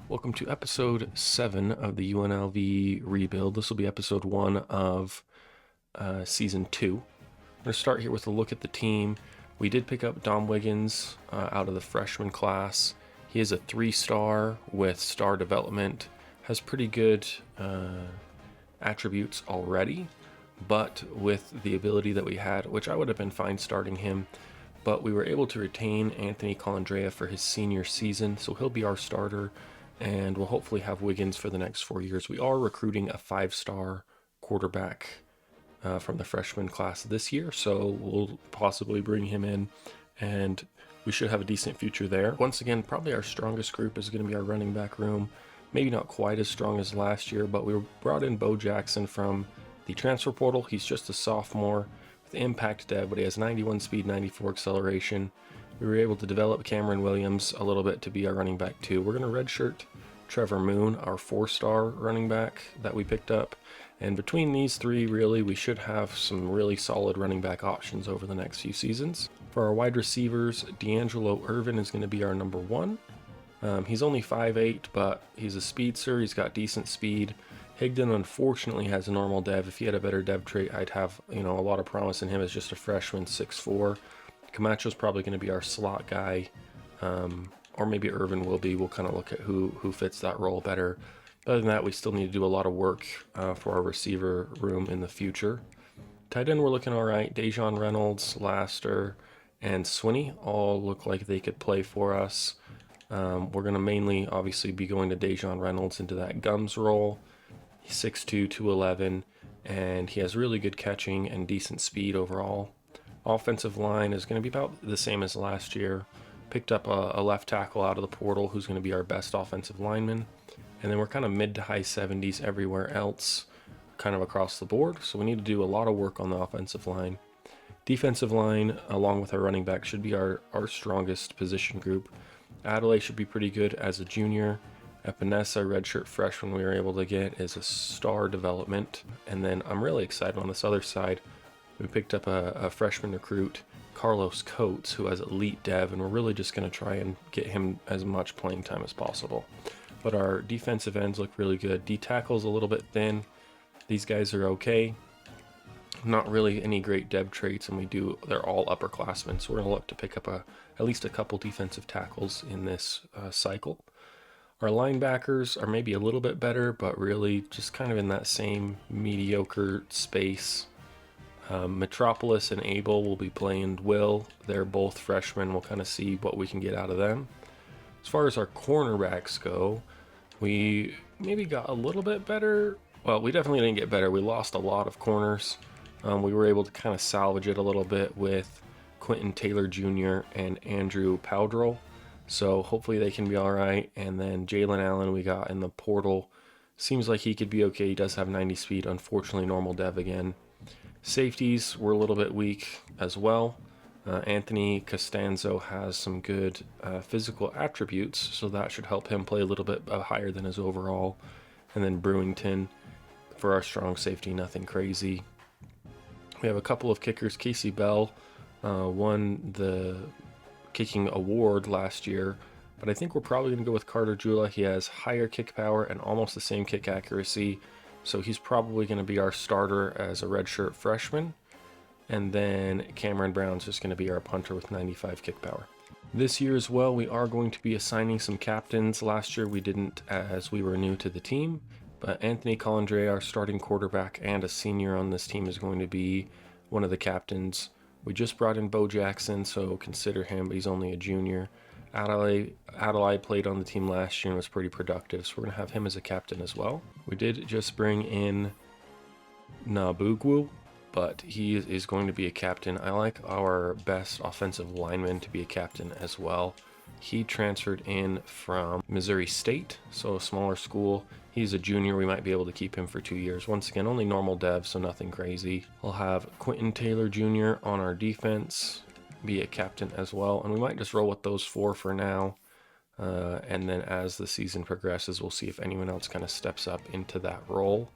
Welcome to episode 7 of the UNLV Rebuild. This will be episode 1 of season 2. I'm going to start here with a look at the team. We did pick up Dom Wiggins out of the freshman class. He is a 3-star with star development, has pretty good attributes already, but with the ability that we had, which I would have been fine starting him, but we were able to retain Anthony Colandrea for his senior season, so he'll be our starter, and we'll hopefully have Wiggins for the next 4 years. We are recruiting a 5-star quarterback from the freshman class this year, so we'll possibly bring him in, and we should have a decent future there. Once again, probably our strongest group is going to be our running back room. Maybe not quite as strong as last year, but we brought in Bo Jackson from the transfer portal. He's just a sophomore with impact dev, but he has 91 speed, 94 acceleration. We were able to develop Cameron Williams a little bit to be our running back too. We're going to redshirt Trevor Moon, our 4-star running back that we picked up. And between these three, really, we should have some really solid running back options over the next few seasons. For our wide receivers, D'Angelo Irvin is going to be our number 1. He's only 5'8", but he's a speedster. He's got decent speed. Higdon unfortunately has a normal dev. If he had a better dev trait, I'd have a lot of promise in him as just a freshman, 6'4". Camacho's probably going to be our slot guy, or maybe Irvin will be. We'll kind of look at who fits that role better. Other than that, we still need to do a lot of work for our receiver room in the future. Tight end, we're looking all right. Dejon Reynolds, Laster, and Swinney all look like they could play for us. We're going to mainly, obviously, be going to Dejon Reynolds into that Gums role. He's 6'2", 211, and he has really good catching and decent speed overall. Offensive line is going to be about the same as last year. Picked up a left tackle out of the portal who's going to be our best offensive lineman. And then we're kind of mid to high 70s everywhere else, kind of across the board. So we need to do a lot of work on the offensive line. Defensive line, along with our running back, should be our strongest position group. Adelaide should be pretty good as a junior. Epinesa, redshirt freshman we were able to get, is a star development. And then I'm really excited on this other side. We picked up a freshman recruit, Carlos Coates, who has elite dev, and we're really just going to try and get him as much playing time as possible. But our defensive ends look really good. D tackle's a little bit thin. These guys are okay. Not really any great dev traits, and they're all upperclassmen, so we're going to look to pick up at least a couple defensive tackles in this cycle. Our linebackers are maybe a little bit better, but really just kind of in that same mediocre space. Metropolis and Abel will be playing Will. They're both freshmen. We'll kind of see what we can get out of them. As far as our cornerbacks go, we maybe got a little bit better. Well, we definitely didn't get better. We lost a lot of corners. We were able to kind of salvage it a little bit with Quentin Taylor Jr. and Andrew Powdrell. So hopefully they can be all right. And then Jalen Allen we got in the portal. Seems like he could be okay. He does have 90 speed. Unfortunately, normal dev again. Safeties were a little bit weak as well. Anthony Costanzo has some good physical attributes, so that should help him play a little bit higher than his overall. And then Brewington for our strong safety, nothing crazy. We have a couple of kickers. Casey Bell won the kicking award last year, but I think we're probably going to go with Carter Jula. He has higher kick power and almost the same kick accuracy. So he's probably going to be our starter as a redshirt freshman. And then Cameron Brown's just going to be our punter with 95 kick power. This year as well, we are going to be assigning some captains. Last year we didn't, as we were new to the team. But Anthony Colandrea, our starting quarterback and a senior on this team, is going to be one of the captains. We just brought in Bo Jackson, so consider him, but he's only a junior. Adelaide played on the team last year and was pretty productive, so we're going to have him as a captain as well. We did just bring in Nabugwu, but he is going to be a captain. I like our best offensive lineman to be a captain as well. He transferred in from Missouri State, so a smaller school. He's a junior. We might be able to keep him for 2 years. Once again, only normal dev, so nothing crazy. I'll have Quentin Taylor Jr. on our defense, be a captain as well, and we might just roll with those 4 for now, and then as the season progresses we'll see if anyone else kind of steps up into that role.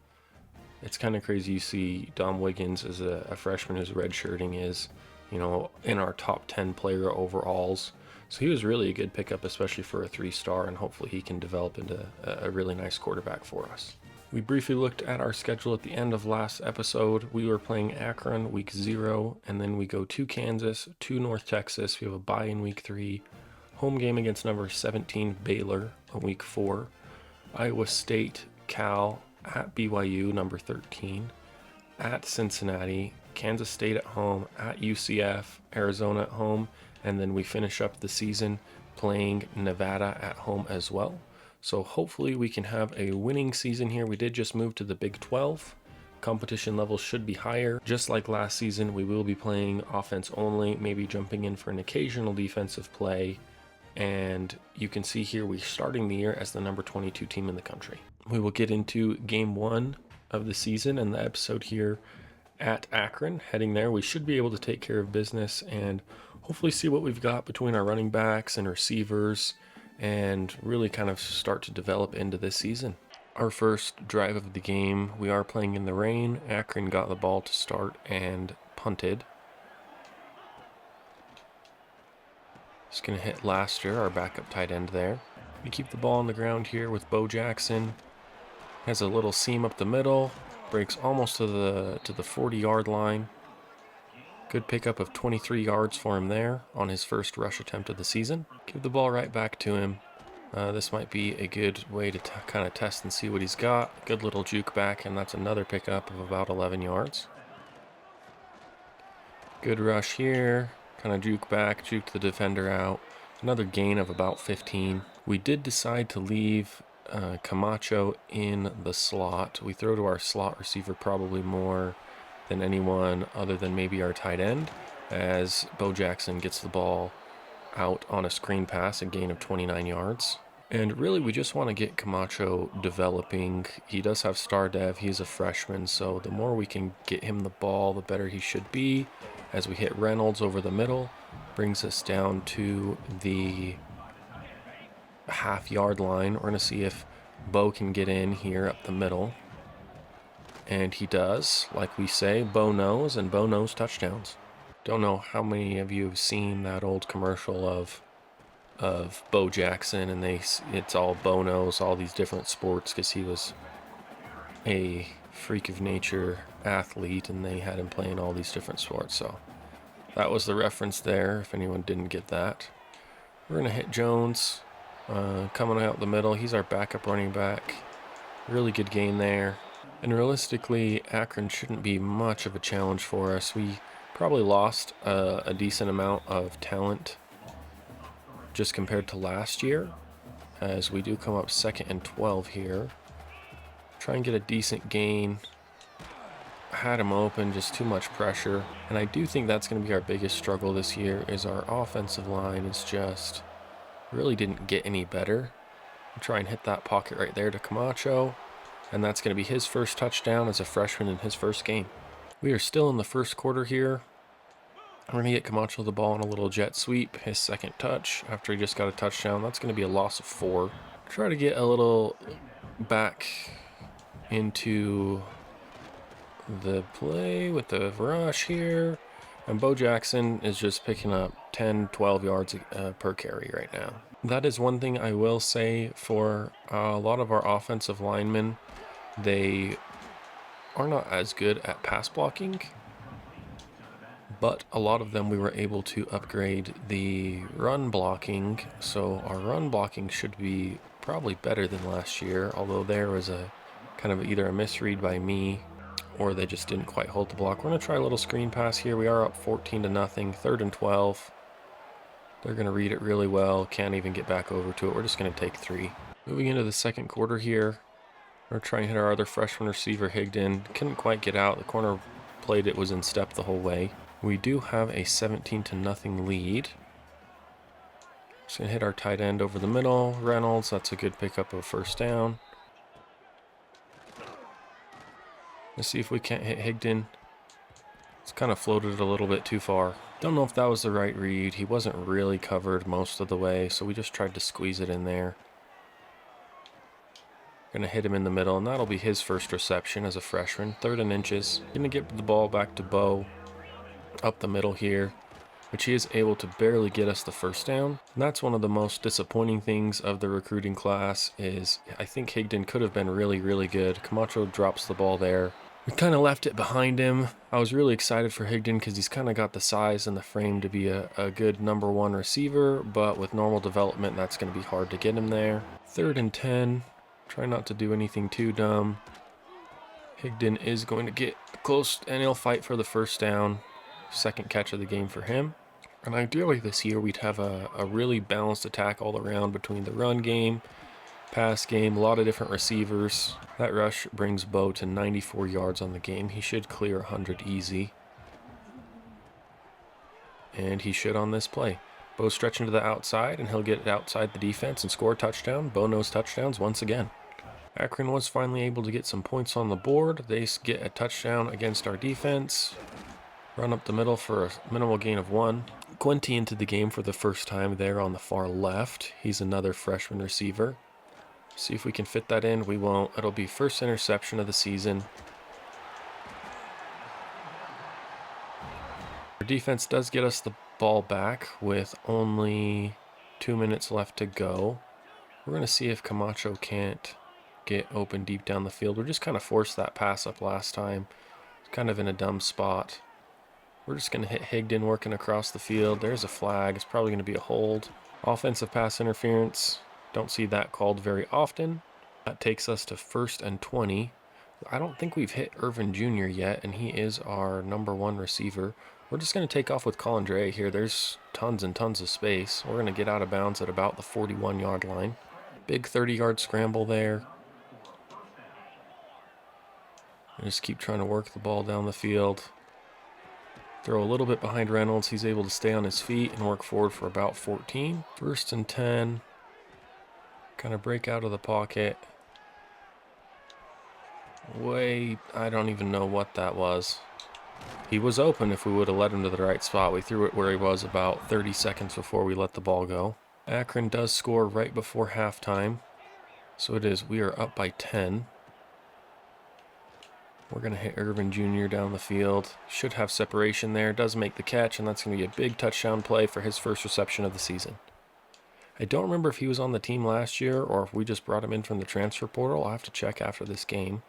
It's kind of crazy. You see Dom Wiggins as a freshman who's redshirting is in our top 10 player overalls, So he was really a good pickup, especially for a 3-star, and hopefully he can develop into a really nice quarterback for us. We briefly looked at our schedule at the end of last episode. We were playing Akron week 0, and then we go to Kansas, to North Texas. We have a bye in week 3, home game against number 17 Baylor on week 4, Iowa State, Cal, at BYU, number 13, at Cincinnati, Kansas State at home, at UCF, Arizona at home, and then we finish up the season playing Nevada at home as well. So hopefully we can have a winning season here. We did just move to the Big 12. Competition levels should be higher. Just like last season, we will be playing offense only, maybe jumping in for an occasional defensive play. And you can see here we're starting the year as the number 22 team in the country. We will get into game 1 of the season and the episode here at Akron. Heading there, we should be able to take care of business and hopefully see what we've got between our running backs and receivers and really kind of start to develop into this season. Our first drive of the game, we are playing in the rain. Akron got the ball to start and punted. Just going to hit Laster, our backup tight end there. We keep the ball on the ground here with Bo Jackson. Has a little seam up the middle, breaks almost to the 40-yard line. Good pickup of 23 yards for him there on his first rush attempt of the season. Give the ball right back to him. This might be a good way to kind of test and see what he's got. Good little juke back, and that's another pickup of about 11 yards. Good rush here. Kind of juke back, juke the defender out. Another gain of about 15. We did decide to leave Camacho in the slot. We throw to our slot receiver probably more than anyone other than maybe our tight end, as Bo Jackson gets the ball out on a screen pass, a gain of 29 yards. And really we just want to get Camacho developing. He does have star dev, he's a freshman, so the more we can get him the ball, the better he should be. As we hit Reynolds over the middle, brings us down to the half-yard line. We're going to see if Bo can get in here up the middle. And he does. Like we say, Bo knows, and Bo knows touchdowns. Don't know how many of you have seen that old commercial of Bo Jackson, and it's all Bo knows all these different sports because he was a freak of nature athlete, and they had him playing all these different sports. So that was the reference there, if anyone didn't get that. We're going to hit Jones coming out the middle. He's our backup running back. Really good gain there. And realistically, Akron shouldn't be much of a challenge for us. We probably lost a decent amount of talent just compared to last year, as we do come up 2nd and 12 here. Try and get a decent gain. Had him open, just too much pressure. And I do think that's going to be our biggest struggle this year, is our offensive line is just really didn't get any better. Try and hit that pocket right there to Camacho. And that's going to be his first touchdown as a freshman in his first game. We are still in the first quarter here. We're going to get Camacho the ball on a little jet sweep, his second touch after he just got a touchdown. That's going to be a loss of 4. Try to get a little back into the play with the rush here. And Bo Jackson is just picking up 10, 12 yards per carry right now. That is one thing I will say for a lot of our offensive linemen. They are not as good at pass blocking, but a lot of them we were able to upgrade the run blocking, so our run blocking should be probably better than last year, although there was a kind of either a misread by me or they just didn't quite hold the block. We're going to try a little screen pass here. We are up 14-0, 3rd and 12. They're going to read it really well, can't even get back over to it. We're just going to take 3. Moving into the second quarter here. We're trying to hit our other freshman receiver, Higdon. Couldn't quite get out. The corner played it was in step the whole way. We do have a 17-0 lead. Just going to hit our tight end over the middle. Reynolds, that's a good pickup of first down. Let's see if we can't hit Higdon. It's kind of floated a little bit too far. Don't know if that was the right read. He wasn't really covered most of the way, so we just tried to squeeze it in there. Gonna hit him in the middle, and that'll be his first reception as a freshman. 3rd and inches. Gonna get the ball back to Bo up the middle here. which he is able to barely get us the first down. And that's one of the most disappointing things of the recruiting class is I think Higdon could have been really, really good. Camacho drops the ball there. We kind of left it behind him. I was really excited for Higdon because he's kind of got the size and the frame to be a good #1 receiver, but with normal development, that's going to be hard to get him there. 3rd and 10. Try not to do anything too dumb. Higdon is going to get close and he'll fight for the first down. 2nd catch of the game for him. And ideally this year we'd have a really balanced attack all around between the run game, pass game, a lot of different receivers. That rush brings Bo to 94 yards on the game. He should clear 100 easy. And he should on this play. Bo stretching to the outside, and he'll get it outside the defense and score a touchdown. Bo knows touchdowns once again. Akron was finally able to get some points on the board. They get a touchdown against our defense. Run up the middle for a minimal gain of 1. Quinty into the game for the first time there on the far left. He's another freshman receiver. See if we can fit that in. We won't. It'll be first interception of the season. Our defense does get us the ball back with only 2 minutes left to go. We're going to see if Camacho can't get open deep down the field. We're just kind of forced that pass up last time. It's kind of in a dumb spot. We're just going to hit Higdon working across the field. There's a flag. It's probably going to be a hold. Offensive pass interference. Don't see that called very often. That takes us to 1st and 20. I don't think we've hit Irvin Jr. yet, and he is our #1 receiver. We're just going to take off with Colandrea here. There's tons and tons of space. We're going to get out of bounds at about the 41-yard line. Big 30-yard scramble there. Just keep trying to work the ball down the field. Throw a little bit behind Reynolds. He's able to stay on his feet and work forward for about 14. 1st and 10. Kind of break out of the pocket. I don't even know what that was. He was open if we would have led him to the right spot. We threw it where he was about 30 seconds before we let the ball go. Akron does score right before halftime. So we are up by 10. We're going to hit Irvin Jr. down the field. Should have separation there. Does make the catch, and that's going to be a big touchdown play for his first reception of the season. I don't remember if he was on the team last year or if we just brought him in from the transfer portal. I'll have to check after this game.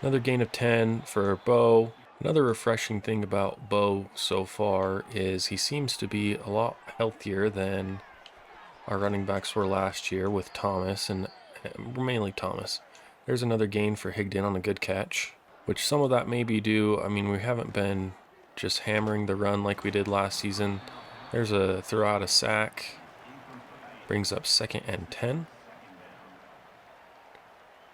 Another gain of 10 for Bo. Another refreshing thing about Bo so far is he seems to be a lot healthier than our running backs were last year with Thomas, and mainly Thomas. There's another gain for Higdon on a good catch, which some of that may be due. I mean, we haven't been just hammering the run like we did last season. There's a throw out a sack. Brings up 2nd and 10.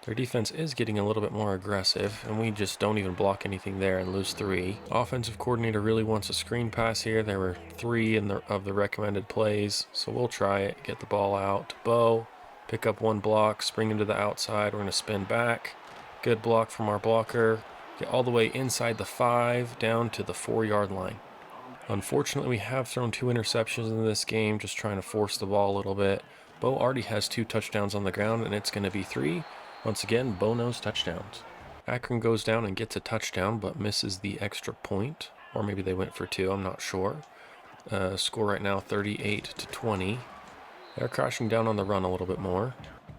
Their defense is getting a little bit more aggressive, and we just don't even block anything there and lose 3. Offensive coordinator really wants a screen pass here. There were 3 of the recommended plays, so we'll try it. Get the ball out to Bo. Pick up 1 block, spring him to the outside. We're going to spin back. Good block from our blocker. Get all the way inside the 5, down to the 4-yard line. Unfortunately, we have thrown 2 interceptions in this game, just trying to force the ball a little bit. Bo already has 2 touchdowns on the ground, and it's going to be 3. Once again, Bo knows touchdowns. Akron goes down and gets a touchdown, but misses the extra point. Or maybe they went for 2, I'm not sure. Score right now, 38-20. They're crashing down on the run a little bit more.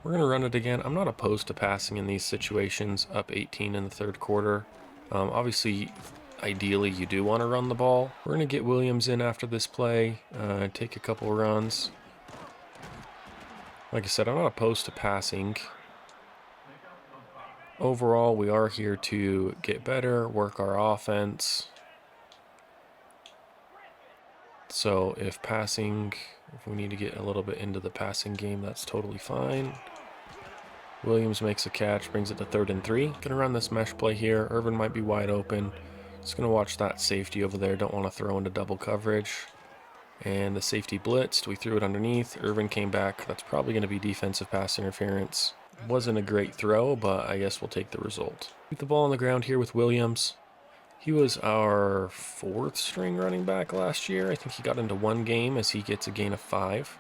We're going to run it again. I'm not opposed to passing in these situations, up 18 in the 3rd quarter. Obviously, ideally, you do want to run the ball. We're going to get Williams in after this play, take a couple runs. Like I said, I'm not opposed to passing. Overall, we are here to get better, work our offense. So if we need to get a little bit into the passing game, that's totally fine. Williams makes a catch, brings it to 3rd and 3. Gonna run this mesh play here. Irvin might be wide open. Just gonna watch that safety over there. Don't want to throw into double coverage. And the safety blitzed. We threw it underneath. Irvin came back. That's probably going to be defensive pass interference. Wasn't a great throw, but I guess we'll take the result. Keep the ball on the ground here with Williams. He was our 4th string running back last year. I think he got into 1 game as he gets a gain of 5.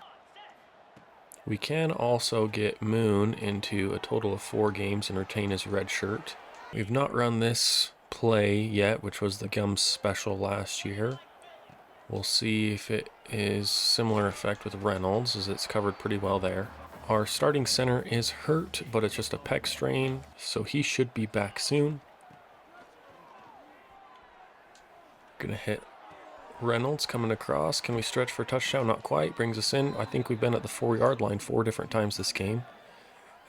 We can also get Moon into a total of 4 games and retain his red shirt. We've not run this play yet, which was the Gums special last year. We'll see if it is similar effect with Reynolds, as it's covered pretty well there. Our starting center is hurt, but it's just a pec strain, so he should be back soon. Gonna hit Reynolds coming across. Can we stretch for a touchdown? Not quite. Brings us in. I think we've been at the 4-yard line 4 different times this game.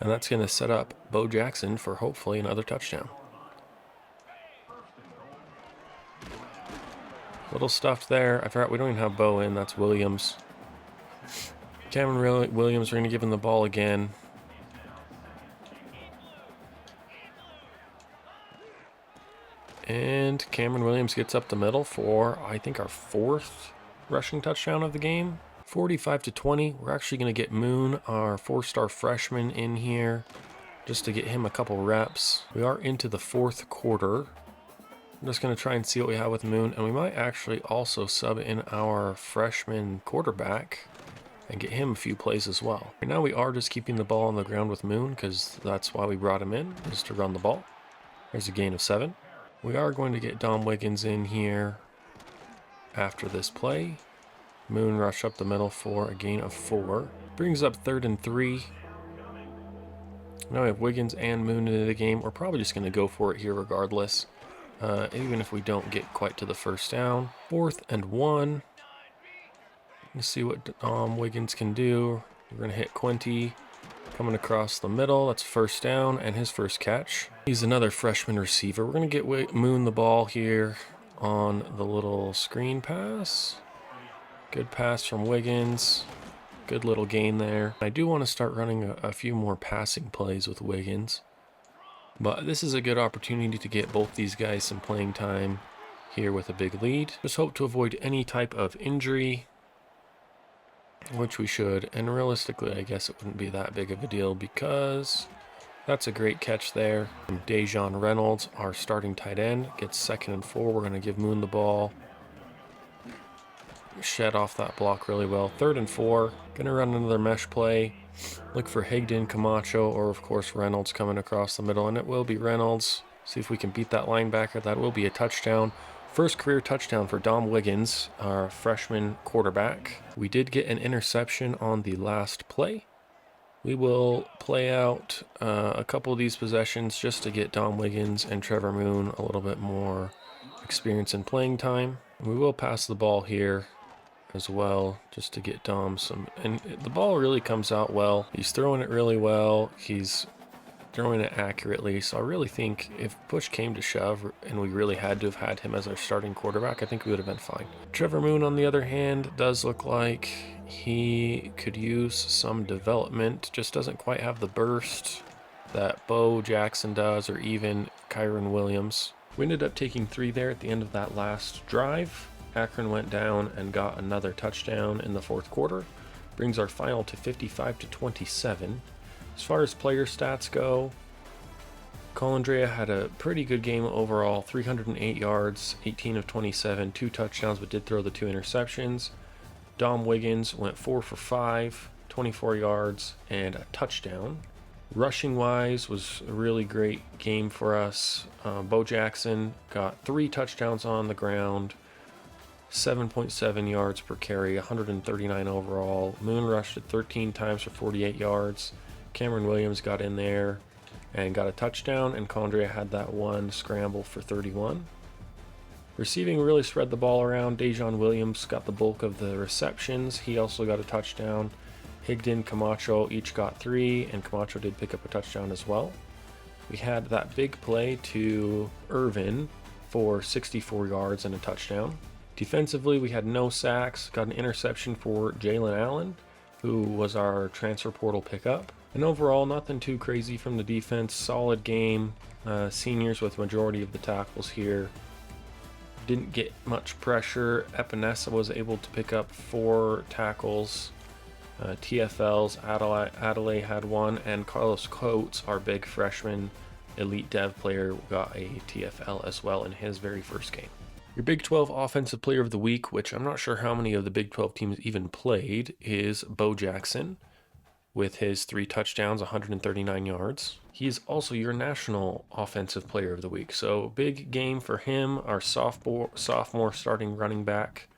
And that's going to set up Bo Jackson for hopefully another touchdown. Little stuffed there. I forgot we don't even have Bo in. That's Williams. Cameron Williams, we're going to give him the ball again. And Cameron Williams gets up the middle for, I think, our 4th rushing touchdown of the game. 45-20. We're actually going to get Moon, our 4-star freshman, in here just to get him a couple reps. We are into the 4th quarter. I'm just going to try and see what we have with Moon. And we might actually also sub in our freshman quarterback and get him a few plays as well. Right now we are just keeping the ball on the ground with Moon because that's why we brought him in, is to run the ball. There's a gain of 7. We are going to get Dom Wiggins in here after this play. Moon rush up the middle for a gain of 4. Brings up 3rd and 3. Now we have Wiggins and Moon into the game. We're probably just going to go for it here regardless, even if we don't get quite to the first down. 4th and 1. Let's see what Wiggins can do. We're going to hit Quinty. Coming across the middle, that's first down and his first catch. He's another freshman receiver. We're going to get Moon the ball here on the little screen pass. Good pass from Wiggins. Good little gain there. I do want to start running a few more passing plays with Wiggins. But this is a good opportunity to get both these guys some playing time here with a big lead. Just hope to avoid any type of injury, which we should, and realistically I guess it wouldn't be that big of a deal because that's a great catch there. Dejon Reynolds, our starting tight end, gets 2nd and 4. We're going to give Moon the ball. Shed off that block really well. 3rd and 4. Going to run another mesh play. Look for Higdon, Camacho, or of course Reynolds coming across the middle, and it will be Reynolds. See if we can beat that linebacker. That will be a touchdown. First career touchdown for Dom Wiggins, our freshman quarterback. We did get an interception on the last play. We will play out a couple of these possessions just to get Dom Wiggins and Trevor Moon a little bit more experience in playing time. We will pass the ball here as well just to get Dom some, and the ball really comes out well. He's throwing it really well. He's throwing it accurately, so I really think if push came to shove and we really had to have had him as our starting quarterback, I think we would have been fine. Trevor Moon, on the other hand, does look like he could use some development. Just doesn't quite have the burst that Bo Jackson does, or even Kyron Williams. We ended up taking 3 there at the end of that last drive. Akron went down and got another touchdown in the 4th quarter. Brings our final to 55-27. As far as player stats go, Colandrea had a pretty good game overall. 308 yards, 18 of 27, 2 touchdowns, but did throw the 2 interceptions. Dom Wiggins went 4 for 5, 24 yards, and a touchdown. Rushing wise was a really great game for us. Bo Jackson got 3 touchdowns on the ground, 7.7 yards per carry, 139 overall. Moon rushed it 13 times for 48 yards. Cameron Williams got in there and got a touchdown, and Condrea had that one scramble for 31. Receiving really spread the ball around. Dejon Williams got the bulk of the receptions. He also got a touchdown. Higdon, Camacho each got 3, and Camacho did pick up a touchdown as well. We had that big play to Irvin for 64 yards and a touchdown. Defensively, we had no sacks. Got an interception for Jalen Allen, who was our transfer portal pickup. And overall, nothing too crazy from the defense. Solid game. Seniors with majority of the tackles here. Didn't get much pressure. Epinesa was able to pick up 4 tackles. TFLs, Adelaide had 1, and Carlos Coates, our big freshman elite dev player, got a TFL as well in his very first game. Your Big 12 Offensive Player of the Week, which I'm not sure how many of the Big 12 teams even played, is Bo Jackson. with his 3 touchdowns, 139 yards. He's also your National Offensive Player of the Week. So big game for him, our sophomore starting running back.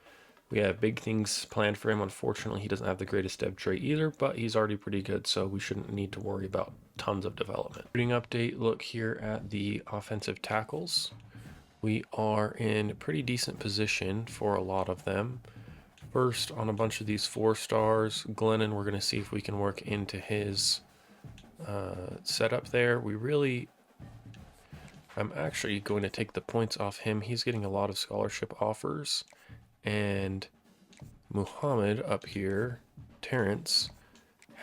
We have big things planned for him. Unfortunately, he doesn't have the greatest dev trait either, but he's already pretty good, so we shouldn't need to worry about tons of development. Shooting update, look here at the offensive tackles. We are in pretty decent position for a lot of them. First, on a bunch of these 4 stars, Glennon, we're going to see if we can work into his setup there. I'm actually going to take the points off him. He's getting a lot of scholarship offers. And Muhammad up here, Terrence,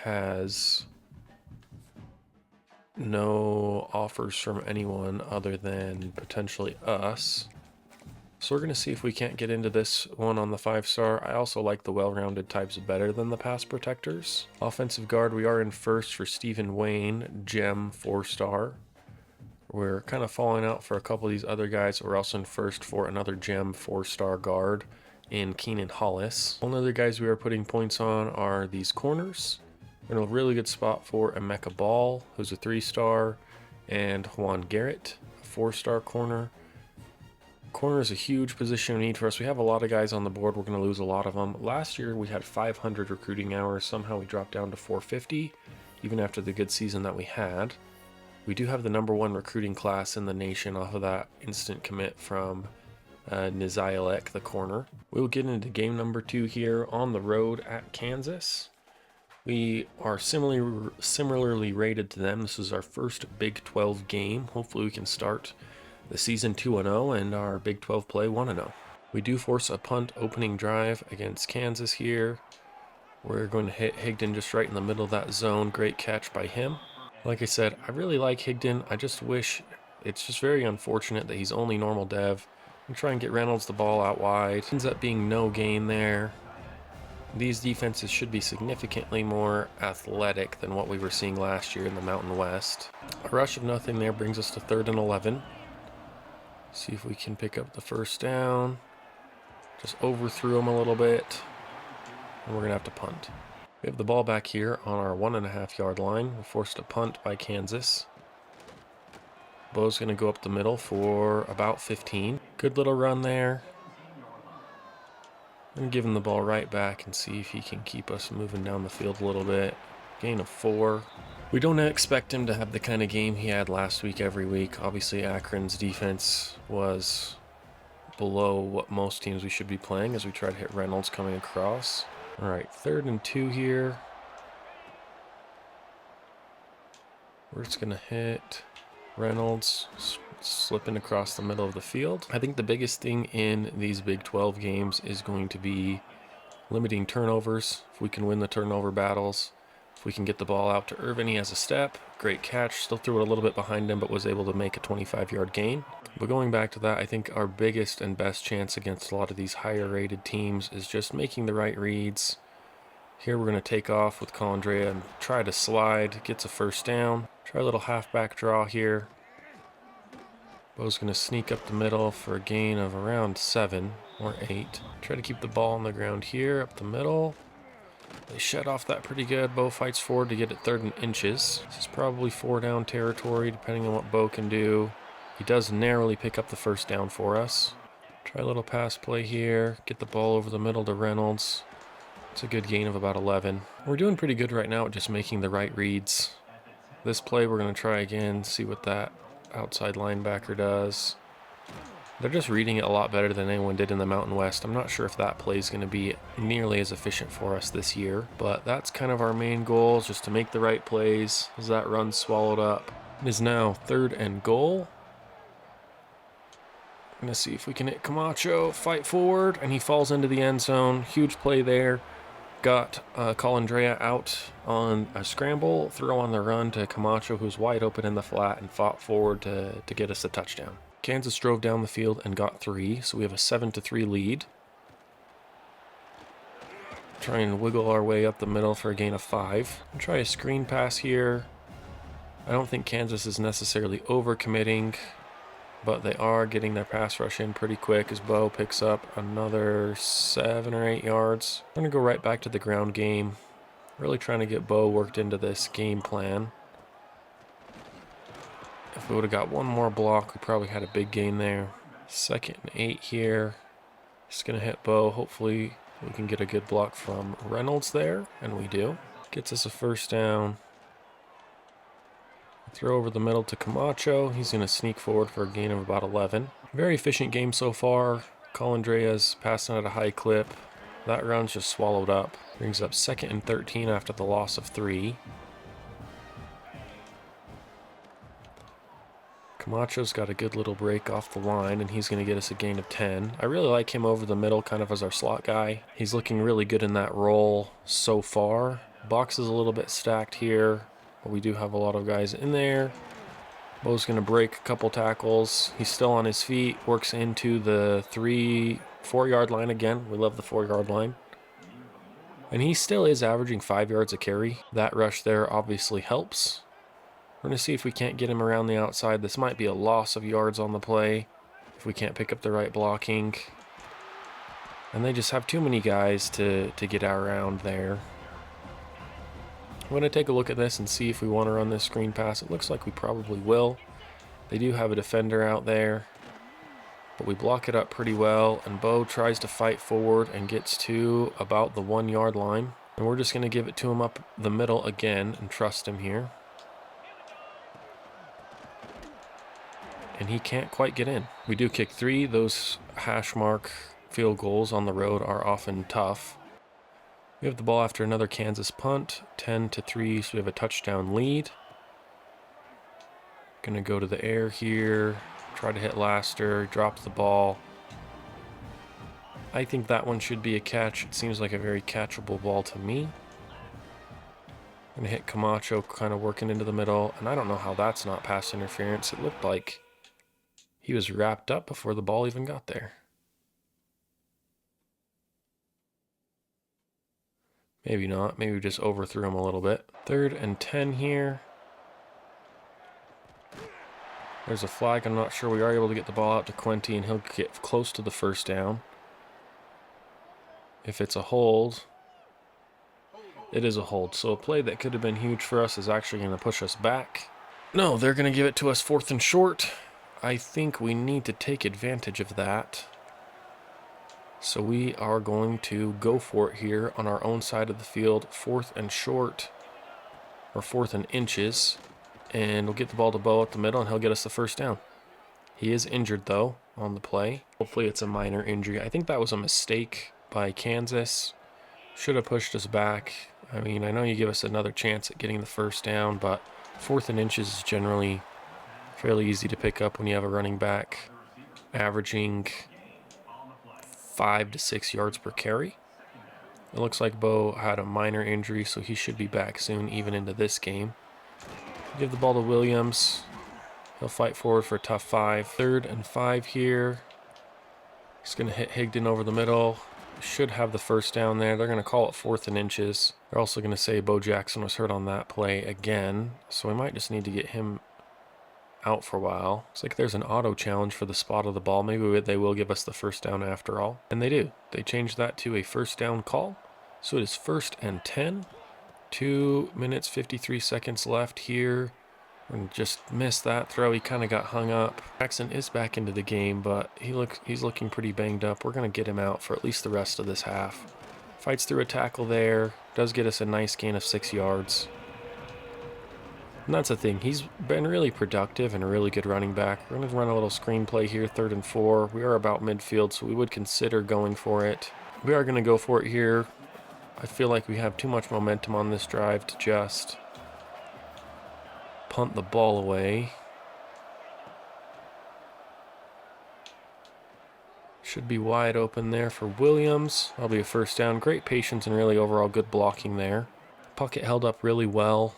has no offers from anyone other than potentially us. So we're going to see if we can't get into this one on the 5-star. I also like the well-rounded types better than the pass protectors. Offensive guard, we are in first for Stephen Wayne, gem 4-star. We're kind of falling out for a couple of these other guys. We're also in first for another gem 4-star guard in Keenan Hollis. Only other guys we are putting points on are these corners. We're in a really good spot for Emeka Ball, who's a 3-star, and Juan Garrett, a 4-star corner. Corner is a huge position of need for us. We have a lot of guys on the board. We're going to lose a lot of them. Last year we had 500 recruiting hours. Somehow we dropped down to 450, even after the good season that we had. We do have the #1 recruiting class in the nation off of that instant commit from Nizayelek, the corner. We will get into game number 2 here on the road at Kansas. We are similarly rated to them. This is our first Big 12 game. Hopefully we can start the season 2-0 and our Big 12 play 1-0. We do force a punt opening drive against Kansas here. We're going to hit Higdon just right in the middle of that zone. Great catch by him. Like I said, I really like Higdon. I just wish, it's just very unfortunate that he's only normal dev. We try and get Reynolds the ball out wide. Ends up being no gain there. These defenses should be significantly more athletic than what we were seeing last year in the Mountain West. A rush of nothing there brings us to 3rd and 11. See if we can pick up the first down. Just overthrew him a little bit. And we're going to have to punt. We have the ball back here on our 1.5-yard line. We're forced a punt by Kansas. Bo's going to go up the middle for about 15. Good little run there. I'm going to give him the ball right back and see if he can keep us moving down the field a little bit. Gain of 4. We don't expect him to have the kind of game he had last week every week. Obviously, Akron's defense was below what most teams we should be playing as we try to hit Reynolds coming across. All right, 3rd and 2 here. We're just going to hit Reynolds, slipping across the middle of the field. I think the biggest thing in these Big 12 games is going to be limiting turnovers. If we can win the turnover battles, if we can get the ball out to Irvin, he has a step. Great catch. Still threw it a little bit behind him, but was able to make a 25-yard gain. But going back to that, I think our biggest and best chance against a lot of these higher-rated teams is just making the right reads. Here we're going to take off with Colandrea and try to slide. Gets a first down. Try a little halfback draw here. Bo's going to sneak up the middle for a gain of around 7 or 8. Try to keep the ball on the ground here, up the middle. They shut off that pretty good. Bo fights forward to get it 3rd and inches. This is probably 4-down territory, depending on what Bo can do. He does narrowly pick up the first down for us. Try a little pass play here. Get the ball over the middle to Reynolds. It's a good gain of about 11. We're doing pretty good right now at just making the right reads. This play we're going to try again, see what that outside linebacker does. They're just reading it a lot better than anyone did in the Mountain West. I'm not sure if that play is going to be nearly as efficient for us this year, but that's kind of our main goal, is just to make the right plays. As that run swallowed up, it is now 3rd and goal. I'm going to see if we can hit Camacho, fight forward, and he falls into the end zone. Huge play there. Got Colandrea out on a scramble, throw on the run to Camacho, who's wide open in the flat, and fought forward to get us a touchdown. Kansas drove down the field and got 3, so we have a 7-3 lead. Try and wiggle our way up the middle for a gain of 5. I'll try a screen pass here. I don't think Kansas is necessarily overcommitting, but they are getting their pass rush in pretty quick as Bo picks up another 7 or 8 yards. I'm going to go right back to the ground game. Really trying to get Bo worked into this game plan. If we would have got one more block, we probably had a big gain there. 2nd and 8 here. Just going to hit Bo. Hopefully we can get a good block from Reynolds there, and we do. Gets us a first down. Throw over the middle to Camacho. He's going to sneak forward for a gain of about 11. Very efficient game so far. Colandrea's passing at a high clip. That run's just swallowed up. Brings up 2nd and 13 after the loss of 3. Camacho's got a good little break off the line, and he's going to get us a gain of 10. I really like him over the middle, kind of as our slot guy. He's looking really good in that role so far. Box is a little bit stacked here, but we do have a lot of guys in there. Bo's going to break a couple tackles. He's still on his feet, works into the 4-yard line again. We love the 4-yard line. And he still is averaging 5 yards a carry. That rush there obviously helps. We're going to see if we can't get him around the outside. This might be a loss of yards on the play if we can't pick up the right blocking. And they just have too many guys to get around there. I'm going to take a look at this and see if we want to run this screen pass. It looks like we probably will. They do have a defender out there, but we block it up pretty well, and Bo tries to fight forward and gets to about the 1-yard line. And we're just going to give it to him up the middle again and trust him here. And he can't quite get in. We do kick 3. Those hash mark field goals on the road are often tough. We have the ball after another Kansas punt, 10-3, so we have a touchdown lead. Gonna go to the air here, try to hit Laster, drop the ball. I think that one should be a catch. It seems like a very catchable ball to me. Gonna hit Camacho, kind of working into the middle, and I don't know how that's not pass interference. It looked like he was wrapped up before the ball even got there. Maybe not. Maybe we just overthrew him a little bit. 3rd and 10 here. There's a flag. I'm not sure. We are able to get the ball out to Quenty, and he'll get close to the first down. If it's a hold, it is a hold. So a play that could have been huge for us is actually going to push us back. No, they're going to give it to us 4th and short. I think we need to take advantage of that. So we are going to go for it here on our own side of the field, 4th and short, or 4th and inches. And we'll get the ball to Bo at the middle, and he'll get us the first down. He is injured, though, on the play. Hopefully it's a minor injury. I think that was a mistake by Kansas. Should have pushed us back. I mean, I know you give us another chance at getting the first down, but 4th and inches is generally fairly easy to pick up when you have a running back averaging 5 to 6 yards per carry. It looks like Bo had a minor injury, so he should be back soon, even into this game. Give the ball to Williams. He'll fight forward for a tough 5. 3rd and 5 here. He's going to hit Higdon over the middle. Should have the first down there. They're going to call it 4th and inches. They're also going to say Bo Jackson was hurt on that play again, so we might just need to get him out for a while. Looks like there's an auto challenge for the spot of the ball. Maybe they will give us the first down after all. And they do. They changed that to a first down call. So it is 1st and 10. 2 minutes, 53 seconds left here. And just missed that throw. He kind of got hung up. Jackson is back into the game, but he's looking pretty banged up. We're going to get him out for at least the rest of this half. Fights through a tackle there. Does get us a nice gain of 6 yards. And that's the thing. He's been really productive and a really good running back. We're going to run a little screen play here, 3rd and 4. We are about midfield, so we would consider going for it. We are going to go for it here. I feel like we have too much momentum on this drive to just punt the ball away. Should be wide open there for Williams. That'll be a first down. Great patience and really overall good blocking there. Puckett held up really well.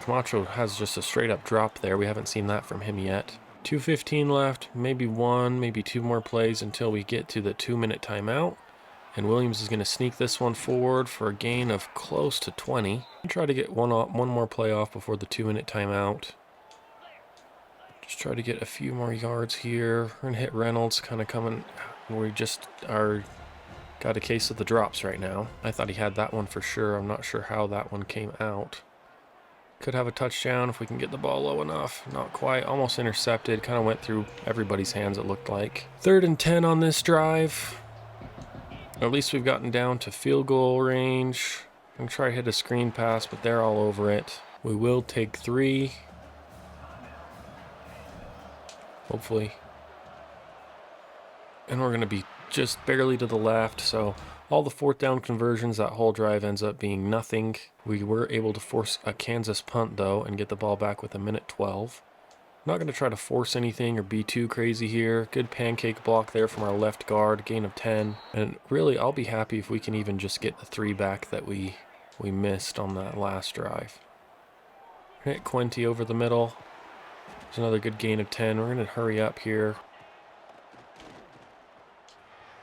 Camacho has just a straight up drop there. We haven't seen that from him yet. 2:15 left, maybe 1, maybe 2 more plays until we get to the 2-minute timeout. And Williams is going to sneak this one forward for a gain of close to 20. Try to get one more play off before the 2-minute timeout. Just try to get a few more yards here. We're going to hit Reynolds kind of coming. We just are Got a case of the drops right now. I thought he had that one for sure. I'm not sure how that one came out. Could have a touchdown if we can get the ball low enough. Not quite. Almost intercepted. Kind of went through everybody's hands, it looked like. 3rd and 10 on this drive. At least we've gotten down to field goal range. I'm going to try to hit a screen pass, but they're all over it. We will take 3. Hopefully. And we're going to be just barely to the left, so all the 4th down conversions, that whole drive ends up being nothing. We were able to force a Kansas punt, though, and get the ball back with 1:12. Not going to try to force anything or be too crazy here. Good pancake block there from our left guard, gain of 10. And really, I'll be happy if we can even just get the 3 back that we missed on that last drive. Hit Quinty over the middle. There's another good gain of 10. We're going to hurry up here.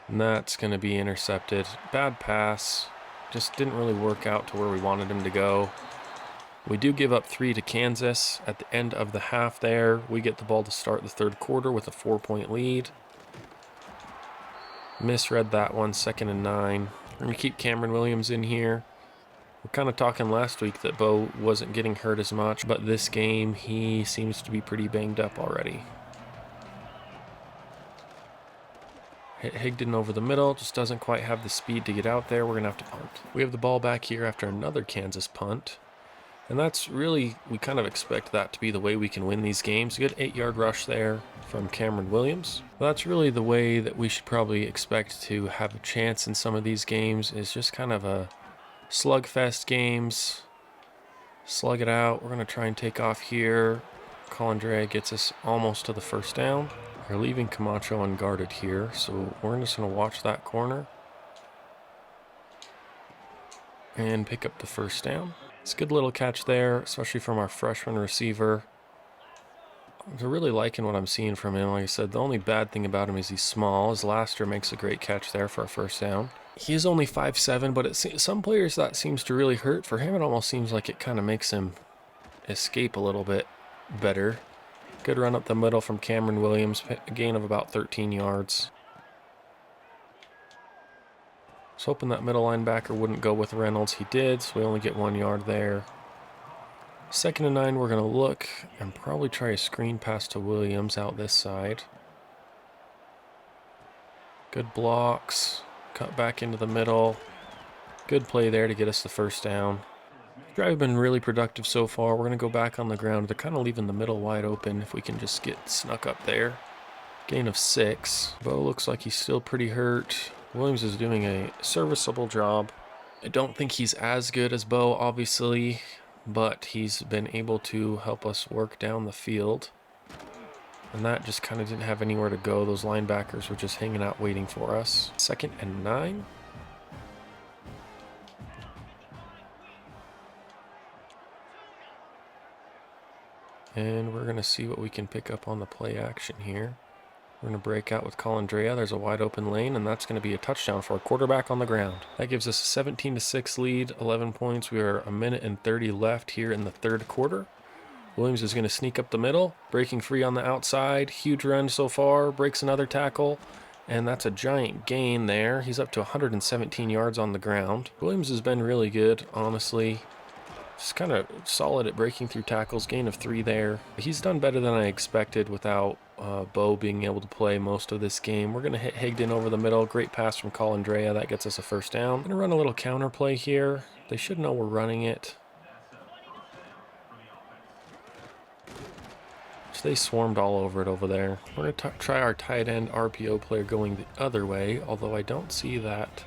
And that's going to be intercepted. Bad pass. Just didn't really work out to where we wanted him to go. We do give up 3 to Kansas at the end of the half there. We get the ball to start the 3rd quarter with a 4-point lead. Misread that one, 2nd and 9. We're going to keep Cameron Williams in here. We're kind of talking last week that Bo wasn't getting hurt as much, but this game he seems to be pretty banged up already. Hit Higdon over the middle, just doesn't quite have the speed to get out there. We're going to have to punt. We have the ball back here after another Kansas punt. And that's really, we kind of expect that to be the way we can win these games. Good 8-yard rush there from Cameron Williams. That's really the way that we should probably expect to have a chance in some of these games, is just kind of a slugfest games. Slug it out. We're going to try and take off here. Colandrea gets us almost to the 1st down. We're leaving Camacho unguarded here, so we're just going to watch that corner and pick up the 1st down. It's a good little catch there, especially from our freshman receiver. I'm really liking what I'm seeing from him. Like I said, the only bad thing about him is he's small. His Laster makes a great catch there for a 1st down. He is only 5'7", but some players that seems to really hurt. For him, it almost seems like it kind of makes him escape a little bit better. Good run up the middle from Cameron Williams, a gain of about 13 yards. I was hoping that middle linebacker wouldn't go with Reynolds. He did, so we only get 1 yard there. 2nd and 9, we're going to look and probably try a screen pass to Williams out this side. Good blocks. Cut back into the middle. Good play there to get us the 1st down. Drive has been really productive so far. We're going to go back on the ground. They're kind of leaving the middle wide open if we can just get snuck up there. Gain of 6. Bo looks like he's still pretty hurt. Williams is doing a serviceable job. I don't think he's as good as Bo, obviously, but he's been able to help us work down the field. And that just kind of didn't have anywhere to go. Those linebackers were just hanging out waiting for us. 2nd and 9. And we're going to see what we can pick up on the play action here. We're going to break out with Colandrea. There's a wide open lane, and that's going to be a touchdown for a quarterback on the ground. That gives us a 17-6 lead, 11 points. We are 1:30 left here in the 3rd quarter. Williams is going to sneak up the middle, breaking free on the outside. Huge run so far, breaks another tackle, and that's a giant gain there. He's up to 117 yards on the ground. Williams has been really good, honestly. Just kind of solid at breaking through tackles, gain of 3 there. He's done better than I expected without Bo being able to play most of this game. We're going to hit Higdon over the middle. Great pass from Colandrea. That gets us a 1st down. Going to run a little counter play here. They should know we're running it. So they swarmed all over it over there. We're going to try our tight end RPO player going the other way, although I don't see that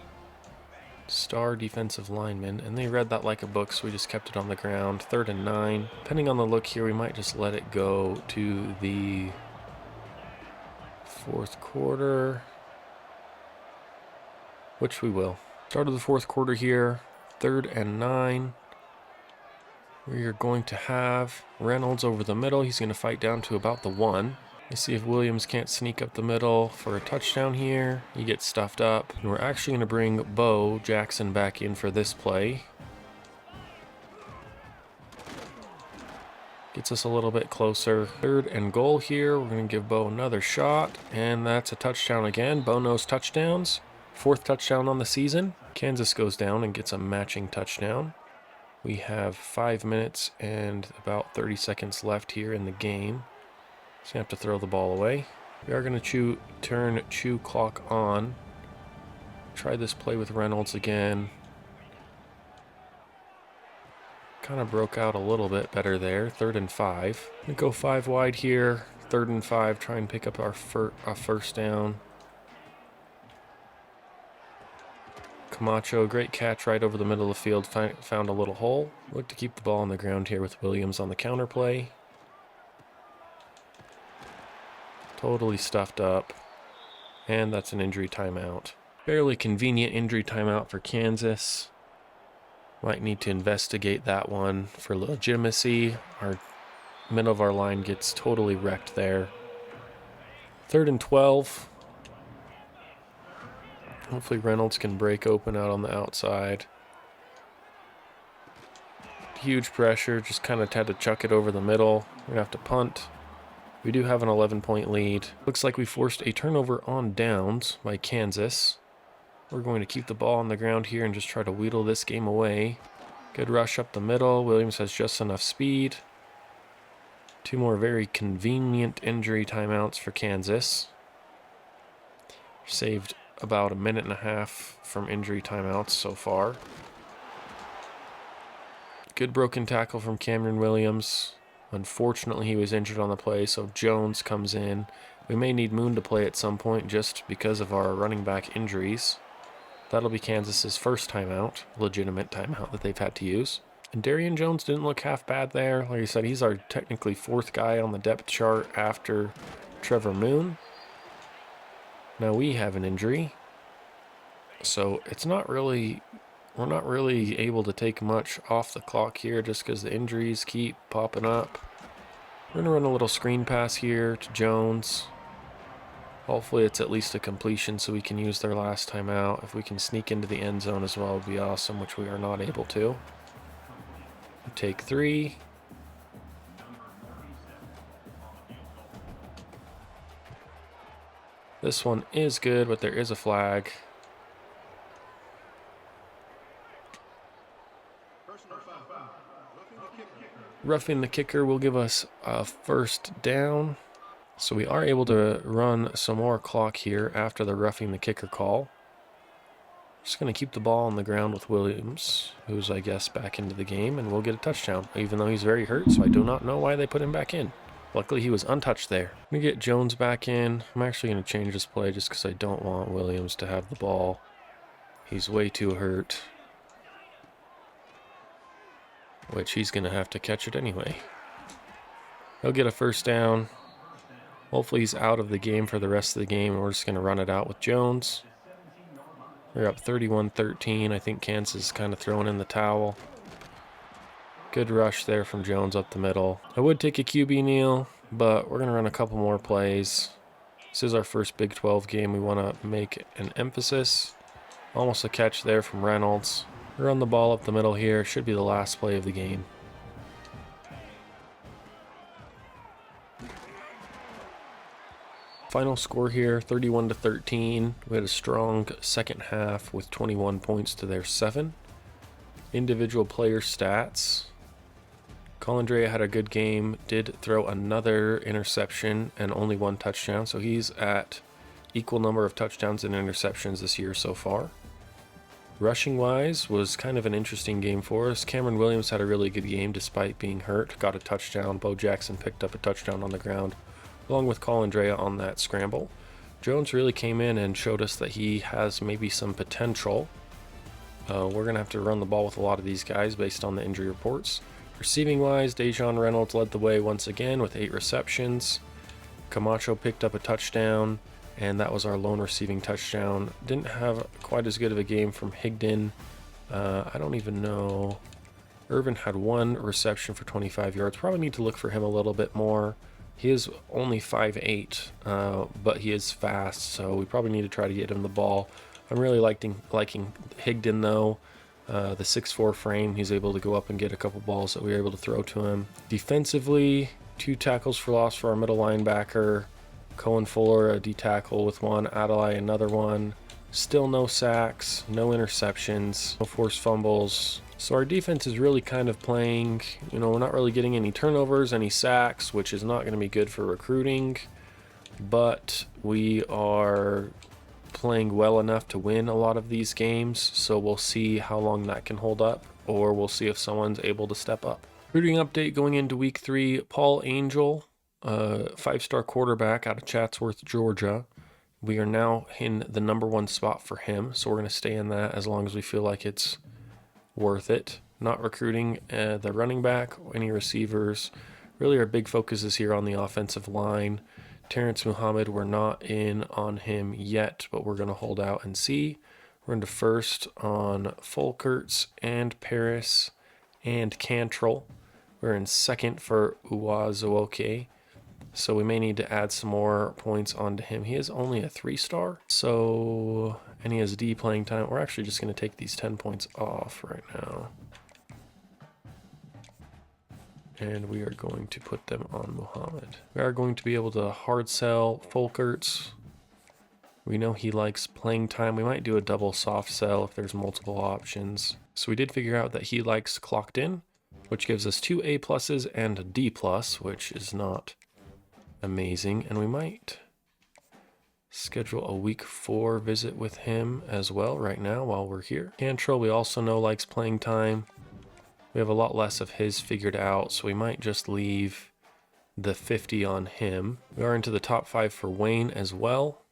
star defensive lineman, and they read that like a book, so we just kept it on the ground. 3rd and 9. Depending on the look here, we might just let it go to the 4th quarter, which we will. Start of the 4th quarter here, 3rd and 9. We are going to have Reynolds over the middle. He's going to fight down to about the 1. Let's see if Williams can't sneak up the middle for a touchdown here. He gets stuffed up. And we're actually going to bring Bo Jackson back in for this play. Gets us a little bit closer. 3rd and goal here. We're going to give Bo another shot. And that's a touchdown again. Bo knows touchdowns. 4th touchdown on the season. Kansas goes down and gets a matching touchdown. We have 5 minutes and about 30 seconds left here in the game. So you have to throw the ball away. We are going to turn chew clock on. Try this play with Reynolds again. Kind of broke out a little bit better there. 3rd and 5. We go 5 wide here. 3rd and 5. Try and pick up our first down. Camacho, great catch right over the middle of the field. Found a little hole. Look to keep the ball on the ground here with Williams on the counter play. Totally stuffed up. And that's an injury timeout. Fairly convenient injury timeout for Kansas. Might need to investigate that one for legitimacy. Our middle of our line gets totally wrecked there. 3rd and 12. Hopefully Reynolds can break open out on the outside. Huge pressure, just kind of had to chuck it over the middle. We're going to have to punt. We do have an 11-point lead. Looks like we forced a turnover on downs by Kansas. We're going to keep the ball on the ground here and just try to wheedle this game away. Good rush up the middle. Williams has just enough speed. 2 more very convenient injury timeouts for Kansas. Saved about 1.5 minutes from injury timeouts so far. Good broken tackle from Cameron Williams. Unfortunately, he was injured on the play, so Jones comes in. We may need Moon to play at some point just because of our running back injuries. That'll be Kansas's first timeout, legitimate timeout that they've had to use. And Darian Jones didn't look half bad there. Like I said, he's our technically 4th guy on the depth chart after Trevor Moon. Now we have an injury. So it's not really, we're not really able to take much off the clock here just because the injuries keep popping up. We're going to run a little screen pass here to Jones. Hopefully it's at least a completion so we can use their last time out. If we can sneak into the end zone as well, it would be awesome, which we are not able to. Take 3. This one is good, but there is a flag. Roughing the kicker will give us a first down. So we are able to run some more clock here after the roughing the kicker call. Just going to keep the ball on the ground with Williams, who's, I guess, back into the game, and we'll get a touchdown, even though he's very hurt, so I do not know why they put him back in. Luckily, he was untouched there. I'm going to get Jones back in. I'm actually going to change this play just because I don't want Williams to have the ball. He's way too hurt, which he's going to have to catch it anyway. He'll get a first down. Hopefully he's out of the game for the rest of the game, and we're just going to run it out with Jones. We're up 31-13. I think Kansas is kind of throwing in the towel. Good rush there from Jones up the middle. I would take a QB kneel, but we're going to run a couple more plays. This is our first Big 12 game. We want to make an emphasis. Almost a catch there from Reynolds. Run the ball up the middle here. Should be the last play of the game. Final score here, 31-13. We had a strong second half with 21 points to their 7. Individual player stats. Colandrea had a good game, did throw another interception and only 1 touchdown, so he's at equal number of touchdowns and interceptions this year so far. Rushing-wise was kind of an interesting game for us. Cameron Williams had a really good game despite being hurt, got a touchdown. Bo Jackson picked up a touchdown on the ground, along with Colandrea on that scramble. Jones really came in and showed us that he has maybe some potential. We're going to have to run the ball with a lot of these guys based on the injury reports. Receiving-wise, Dejon Reynolds led the way once again with 8 receptions. Camacho picked up a touchdown, and that was our lone receiving touchdown. Didn't have quite as good of a game from Higdon. I don't even know. Irvin had 1 reception for 25 yards. Probably need to look for him a little bit more. He is only 5'8", but he is fast, so we probably need to try to get him the ball. I'm really liking Higdon, though. The 6'4" frame, he's able to go up and get a couple balls that we were able to throw to him. Defensively, 2 tackles for loss for our middle linebacker. Cohen Fuller, a D-tackle with 1. Adelaide, another one. Still no sacks, no interceptions, no forced fumbles. So our defense is really kind of playing, we're not really getting any turnovers, any sacks, which is not going to be good for recruiting. But we are playing well enough to win a lot of these games. So we'll see how long that can hold up, or we'll see if someone's able to step up. Recruiting update going into week 3, Paul Angel, 5-star quarterback out of Chatsworth, Georgia. We are now in the number 1 spot for him, so we're going to stay in that as long as we feel like it's worth it. Not recruiting the running back or any receivers. Really our big focus is here on the offensive line. Terrence Muhammad, we're not in on him yet, but we're going to hold out and see. We're into first on Folkerts and Paris and Cantrell. We're in second for Uwazuoke. So we may need to add some more points onto him. He is only a 3-star. So, and he has D playing time. We're actually just going to take these 10 points off right now. And we are going to put them on Muhammad. We are going to be able to hard sell Folkerts. We know he likes playing time. We might do a double soft sell if there's multiple options. So we did figure out that he likes clocked in, which gives us 2 A pluses and a D plus, which is not amazing. And we might schedule a week 4 visit with him as well right now while we're here. Cantrell, we also know likes playing time. We have a lot less of his figured out, so we might just leave the 50 on him. We are into the top 5 for Wayne as well.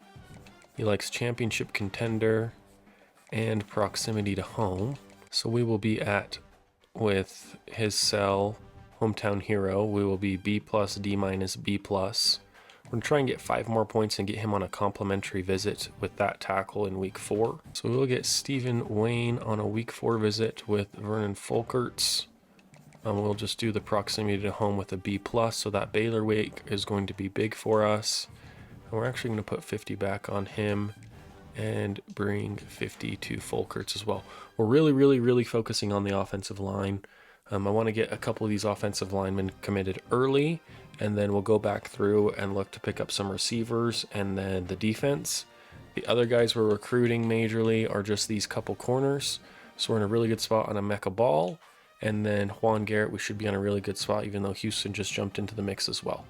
He likes championship contender and proximity to home. So we will be at, with his cell, hometown hero, we will be B plus, D minus, B plus. We're going to try and get 5 more points and get him on a complimentary visit with that tackle in week 4. So we'll get Stephen Wayne on a week 4 visit with Vernon Folkerts. We'll just do the proximity to home with a B plus. So that Baylor week is going to be big for us. And we're actually going to put 50 back on him and bring 50 to Folkerts as well. We're really focusing on the offensive line. I want to get a couple of these offensive linemen committed early, and then we'll go back through and look to pick up some receivers and then the defense. The other guys we're recruiting majorly are just these couple corners. So we're in a really good spot on a Mecca Ball. And then Juan Garrett, we should be on a really good spot, even though Houston just jumped into the mix as well.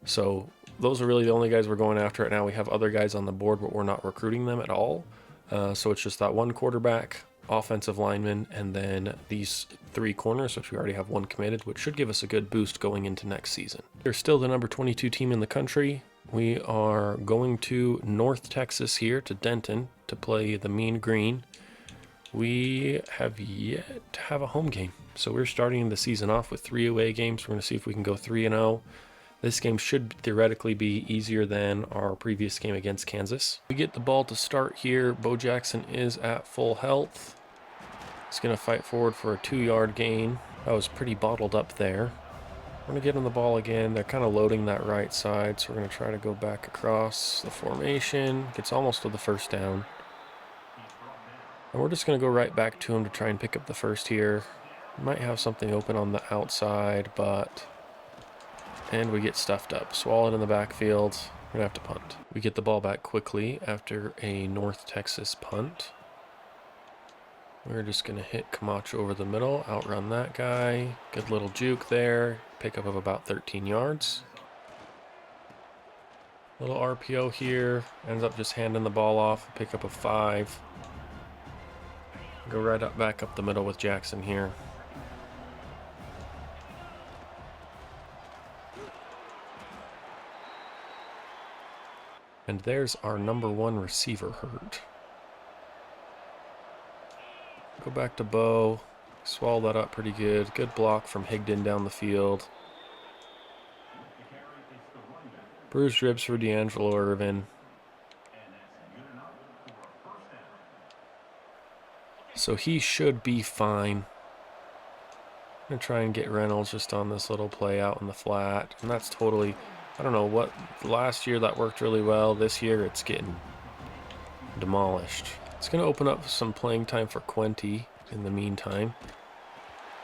So those are really the only guys we're going after right now. We have other guys on the board, but we're not recruiting them at all. So it's just that one quarterback, offensive lineman, and then these 3 corners, which we already have 1 committed, which should give us a good boost going into next season. They're still the number 22 team in the country. We are going to North Texas here to Denton to play the Mean Green. We have yet to have a home game. So we're starting the season off with 3 away games. We're going to see if we can go 3-0. This game should theoretically be easier than our previous game against Kansas. We get the ball to start here. Bo Jackson is at full health. He's going to fight forward for a 2-yard gain. That was pretty bottled up there. We're going to get him the ball again. They're kind of loading that right side, so we're going to try to go back across the formation. Gets almost to the first down. And we're just going to go right back to him to try and pick up the first here. Might have something open on the outside, but... And we get stuffed up. Swallowed in the backfield. We're going to have to punt. We get the ball back quickly after a North Texas punt. We're just going to hit Camacho over the middle, outrun that guy. Good little juke there. Pickup of about 13 yards. Little RPO here. Ends up just handing the ball off. Pickup of 5. Go right up, back up the middle with Jackson here. And there's our number 1 receiver hurt. Go back to Bo. Swallow that up pretty good. Good block from Higdon down the field. Bruised ribs for D'Angelo Irvin. So he should be fine. I'm going to try and get Reynolds just on this little play out in the flat. And that's totally... I don't know what, last year that worked really well. This year it's getting demolished. It's going to open up some playing time for Quenty in the meantime.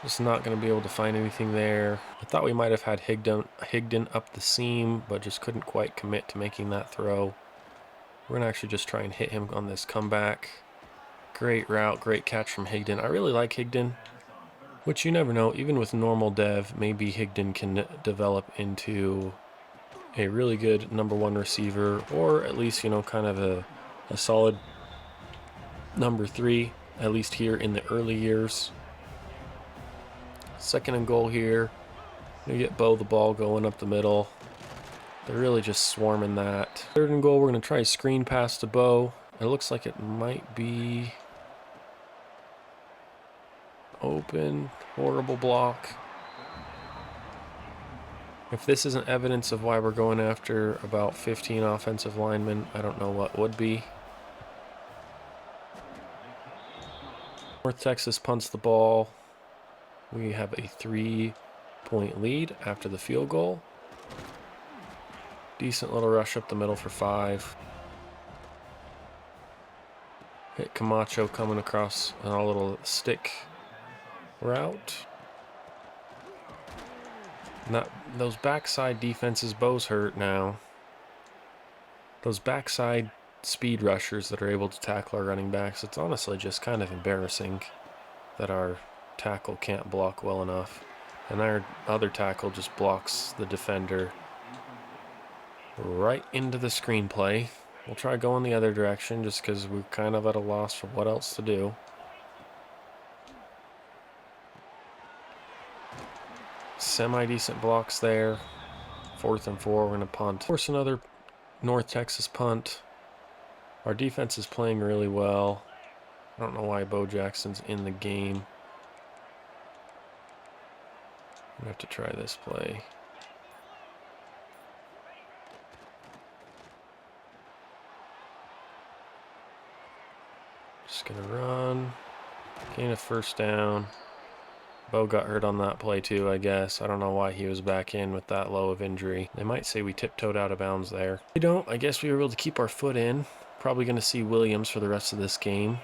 Just not going to be able to find anything there. I thought we might have had Higdon up the seam, but just couldn't quite commit to making that throw. We're going to actually just try and hit him on this comeback. Great route, great catch from Higdon. I really like Higdon, which you never know. Even with normal dev, maybe Higdon can develop into a really good #1 receiver, or at least, you know, kind of a solid #3, at least here in the early years. 2nd and goal here. We get Bo the ball going up the middle. They're really just swarming that. 3rd and goal, we're going to try a screen pass to Bo. It looks like it might be open. Horrible block. If this isn't evidence of why we're going after about 15 offensive linemen, I don't know what would be. North Texas punts the ball. We have a 3-point lead after the field goal. Decent little rush up the middle for 5. Hit Camacho coming across on a little stick route. Not those backside defenses. Bo's hurt now. Those backside speed rushers that are able to tackle our running backs, it's honestly just kind of embarrassing that our tackle can't block well enough, and our other tackle just blocks the defender right into the screenplay. We'll try going the other direction just because we're kind of at a loss for what else to do. Semi-decent blocks there. 4th and 4, we're going to punt. Force another North Texas punt. Our defense is playing really well. I don't know why Bo Jackson's in the game. I'm going to have to try this play. Just going to run. Gain a 1st down. Bo got hurt on that play too, I guess. I don't know why he was back in with that low of injury. They might say we tiptoed out of bounds there. We don't. I guess we were able to keep our foot in. Probably going to see Williams for the rest of this game.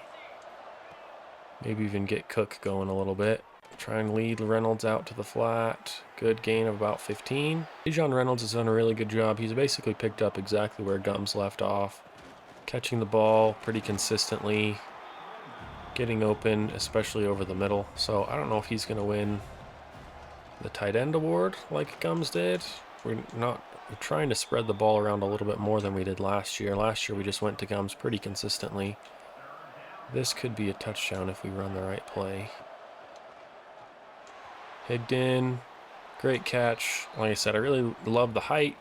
Maybe even get Cook going a little bit. Try and lead Reynolds out to the flat. Good gain of about 15. Dejon Reynolds has done a really good job. He's basically picked up exactly where Gums left off. Catching the ball pretty consistently. Getting open, especially over the middle. So I don't know if he's going to win the tight end award like Gums did. We're trying to spread the ball around a little bit more than we did last year. Last year we just went to Gums pretty consistently. This could be a touchdown if we run the right play. Higdon, great catch. Like I said, I really love the height.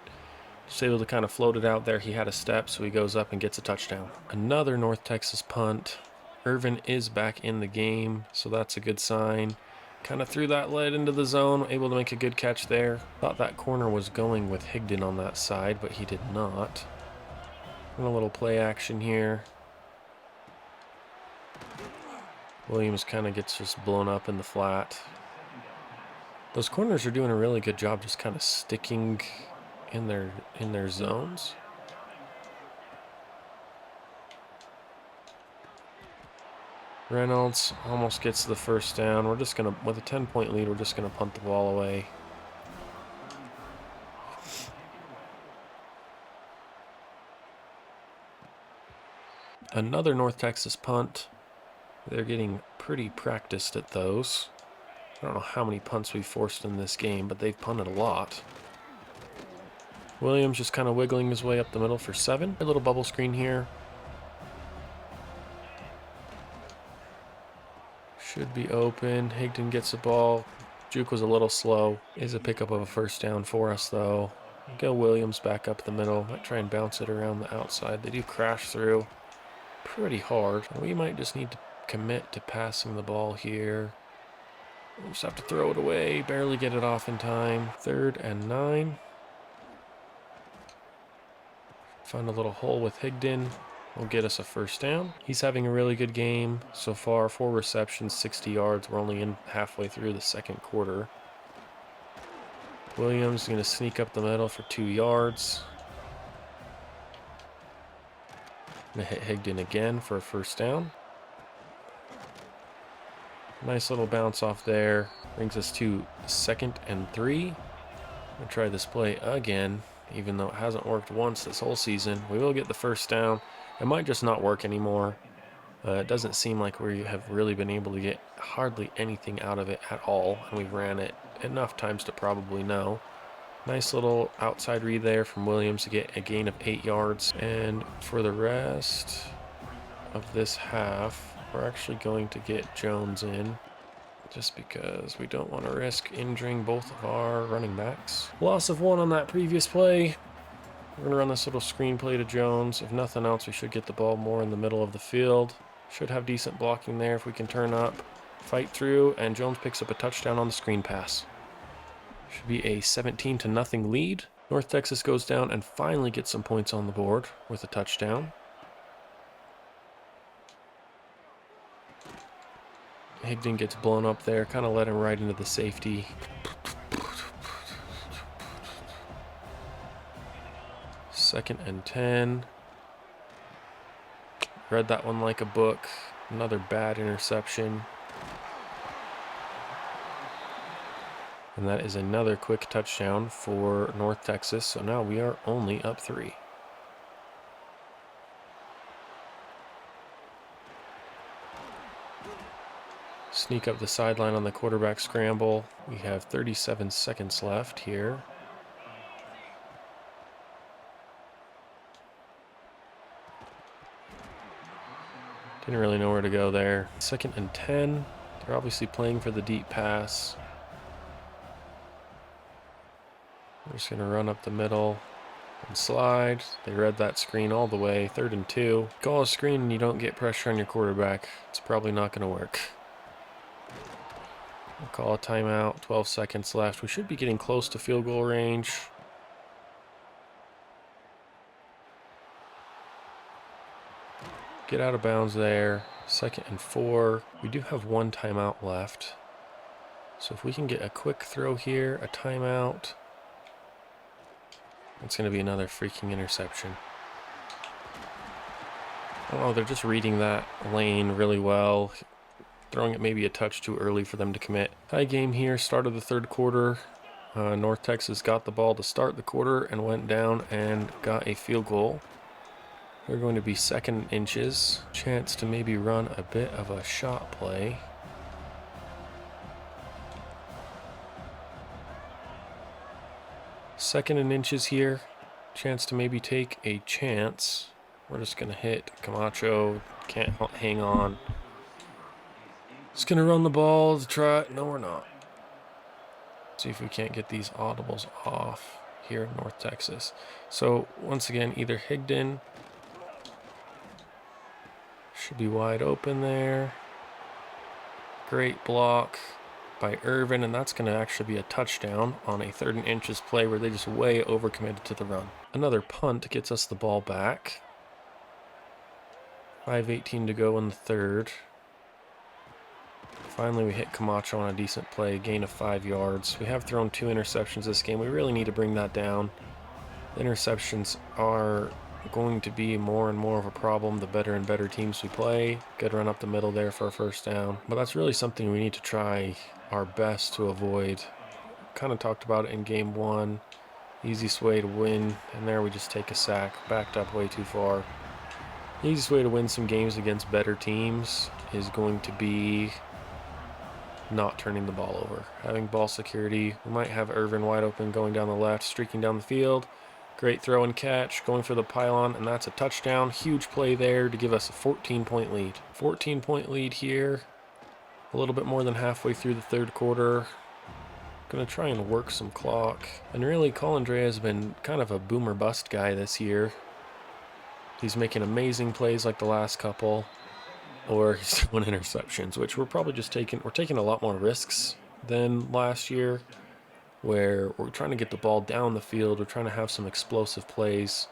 Just able to kind of float it out there. He had a step, so he goes up and gets a touchdown. Another North Texas punt. Irvin is back in the game, so that's a good sign. Kind of threw that lead into the zone, able to make a good catch there. Thought that corner was going with Higdon on that side, but he did not. And a little play action here. Williams kind of gets just blown up in the flat. Those corners are doing a really good job just kind of sticking in their zones. Reynolds almost gets the 1st down. We're just going to, with a 10-point lead, we're just going to punt the ball away. Another North Texas punt. They're getting pretty practiced at those. I don't know how many punts we've forced in this game, but they've punted a lot. Williams just kind of wiggling his way up the middle for 7. A little bubble screen here. Should be open. Higdon gets the ball. Juke was a little slow. Is a pickup of a 1st down for us, though. Go Williams back up the middle. Might try and bounce it around the outside. They do crash through pretty hard. We might just need to commit to passing the ball here. We'll just have to throw it away. Barely get it off in time. 3rd and 9. Find a little hole with Higdon. Will get us a 1st down. He's having a really good game so far. 4 receptions, 60 yards. We're only in halfway through the 2nd quarter. Williams is going to sneak up the middle for 2 yards. Going to hit Higdon again for a 1st down. Nice little bounce off there. Brings us to 2nd and 3. We'll try this play again. even though it hasn't worked once this whole season. We will get the first down. It might just not work anymore. It doesn't seem like we have really been able to get hardly anything out of it at all, and we ran it enough times to probably know. Nice little outside read there from Williams to get a gain of 8 yards. And for the rest of this half, we're actually going to get Jones in, just because we don't want to risk injuring both of our running backs. Loss of 1 on that previous play. We're going to run this little screen play to Jones. If nothing else, we should get the ball more in the middle of the field. Should have decent blocking there if we can turn up, fight through, and Jones picks up a touchdown on the screen pass. Should be a 17-0 lead. North Texas goes down and finally gets some points on the board with a touchdown. Higdon gets blown up there, kind of let him right into the safety. Second and 10. Read that one like a book. Another bad interception. And that is another quick touchdown for North Texas. So now we are only up 3. Sneak up the sideline on the quarterback scramble. We have 37 seconds left here. Didn't really know where to go there. Second and 10. They're obviously playing for the deep pass. We're just going to run up the middle and slide. They read that screen all the way. 3rd and 2. Call a screen and you don't get pressure on your quarterback. It's probably not going to work. We'll call a timeout. 12 seconds left. We should be getting close to field goal range. Get out of bounds there. 2nd and 4. We do have 1 timeout left. So if we can get a quick throw here, a timeout, it's going to be another freaking interception. Oh, they're just reading that lane really well. Throwing it maybe a touch too early for them to commit. Tie game here, start of the 3rd quarter. North Texas got the ball to start the quarter and went down and got a field goal. We're going to be 2nd and inches. Chance to maybe run a bit of a shot play. Second and inches here. Chance to maybe take a chance. We're just going to hit Camacho. Can't hang on. Just going to run the ball to try. No, we're not. See if we can't get these audibles off here in North Texas. So once again, either Higdon should be wide open there. Great block by Irvin, and that's going to actually be a touchdown on a 3rd and inches play where they just way overcommitted to the run. Another punt gets us the ball back. 5:18 to go in the 3rd. Finally, we hit Camacho on a decent play, gain of 5 yards. We have thrown 2 interceptions this game. We really need to bring that down. The interceptions are going to be more and more of a problem the better and better teams we play. Good run up the middle there for a first down. But that's really something we need to try our best to avoid. Kind of talked about it in game 1. Easiest way to win, and there we just take a sack. Backed up way too far. The easiest way to win some games against better teams is going to be not turning the ball over. Having ball security. We might have Irvin wide open going down the left, streaking down the field. Great throw and catch, going for the pylon, and that's a touchdown. Huge play there to give us a 14-point lead. 14-point lead here. A little bit more than halfway through the 3rd quarter. Going to try and work some clock. And really, Colandrea has been kind of a boomer bust guy this year. He's making amazing plays like the last couple, or he's doing interceptions, which we're probably just we're taking a lot more risks than last year, where we're trying to get the ball down the field. We're trying to have some explosive plays.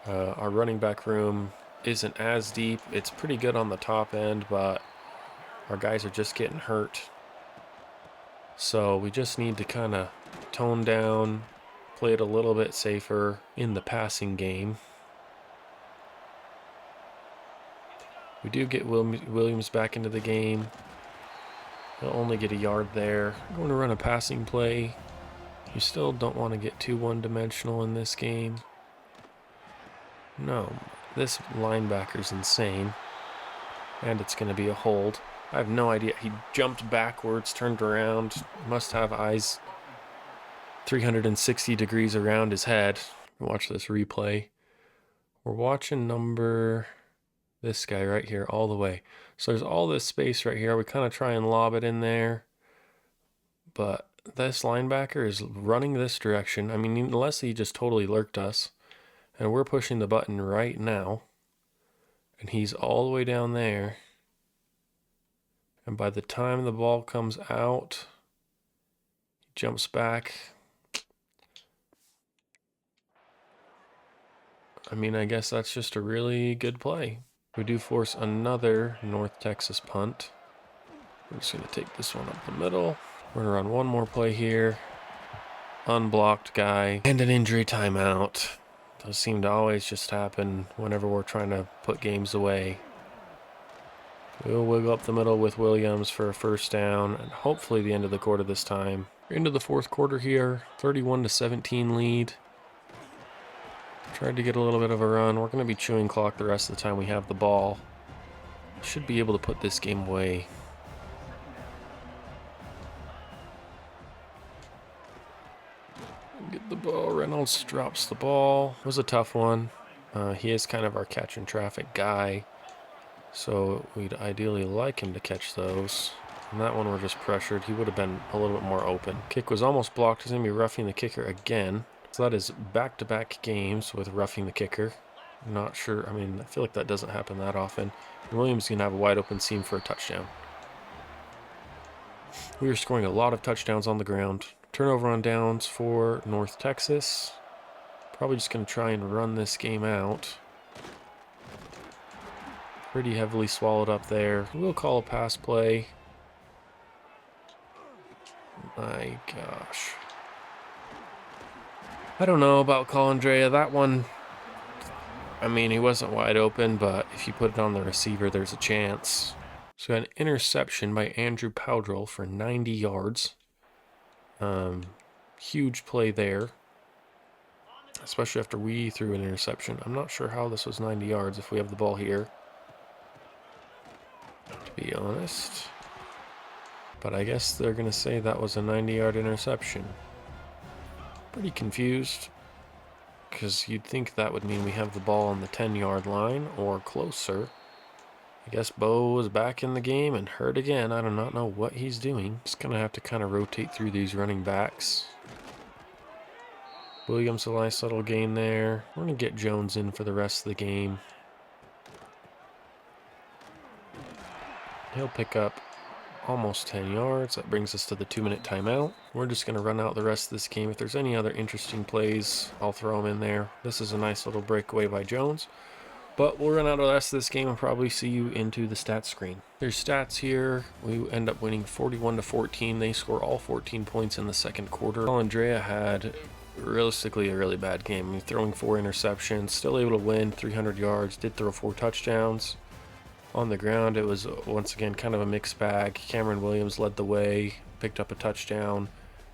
Our running back room isn't as deep. It's pretty good on the top end, but our guys are just getting hurt. So we just need to kind of tone down, play it a little bit safer in the passing game. We do get Williams back into the game. He'll only get a yard there. I'm going to run a passing play You still don't want to get too one-dimensional in this game. No, this linebacker's insane. And it's going to be a hold. I have no idea. He jumped backwards, turned around. Must have eyes 360 degrees around his head. Watch this replay. We're watching this guy right here all the way. So there's all this space right here. We kind of try and lob it in there. But this linebacker is running this direction. I mean, unless he just totally lurked us. And we're pushing the button right now. And he's all the way down there. And by the time the ball comes out, he jumps back. I mean, I guess that's just a really good play. We do force another North Texas punt. We're just going to take this one up the middle. We're going to run one more play here. Unblocked guy. And an injury timeout. Those seem to always just happen whenever we're trying to put games away. We'll wiggle up the middle with Williams for a first down, and hopefully the end of the quarter this time. We're into the fourth quarter here, 31-17 lead. Tried to get a little bit of a run. We're going to be chewing clock the rest of the time we have the ball. Should be able to put this game away. Get the ball. Reynolds drops the ball. It was a tough one. He is kind of our catch and traffic guy. So we'd ideally like him to catch those. And that one we're just pressured. He would have been a little bit more open. Kick was almost blocked. He's going to be roughing the kicker again. So that is back-to-back games with roughing the kicker. I'm not sure. I mean, I feel like that doesn't happen that often. And Williams is going to have a wide open seam for a touchdown. We are scoring a lot of touchdowns on the ground. Turnover on downs for North Texas. Probably just going to try and run this game out. Pretty heavily swallowed up there. We'll call a pass play. My gosh. I don't know about Colandrea. That one, I mean, he wasn't wide open, but if you put it on the receiver, there's a chance. So an interception by Andrew Powdrell for 90 yards. Huge play there. Especially after we threw an interception. I'm not sure how this was 90 yards if we have the ball here, to be honest. But I guess they're going to say that was a 90-yard interception. Pretty confused, because you'd think that would mean we have the ball on the 10-yard line or closer. I guess Bo was back in the game and hurt again. I do not know what he's doing. Just going to have to kind of rotate through these running backs. Williams, a nice little gain there. We're going to get Jones in for the rest of the game. He'll pick up almost 10 yards. That brings us to the 2-minute timeout. We're just going to run out the rest of this game. If there's any other interesting plays, I'll throw them in there. This is a nice little breakaway by Jones. But we'll run out the rest of this game and probably see you into the stats screen. There's stats here. We end up winning 41-14. They score all 14 points in the second quarter. Colandrea had realistically a really bad game. I mean, throwing 4 interceptions, still able to win 300 yards, did throw 4 touchdowns. On the ground, it was once again kind of a mixed bag. Cameron Williams led the way, picked up a touchdown.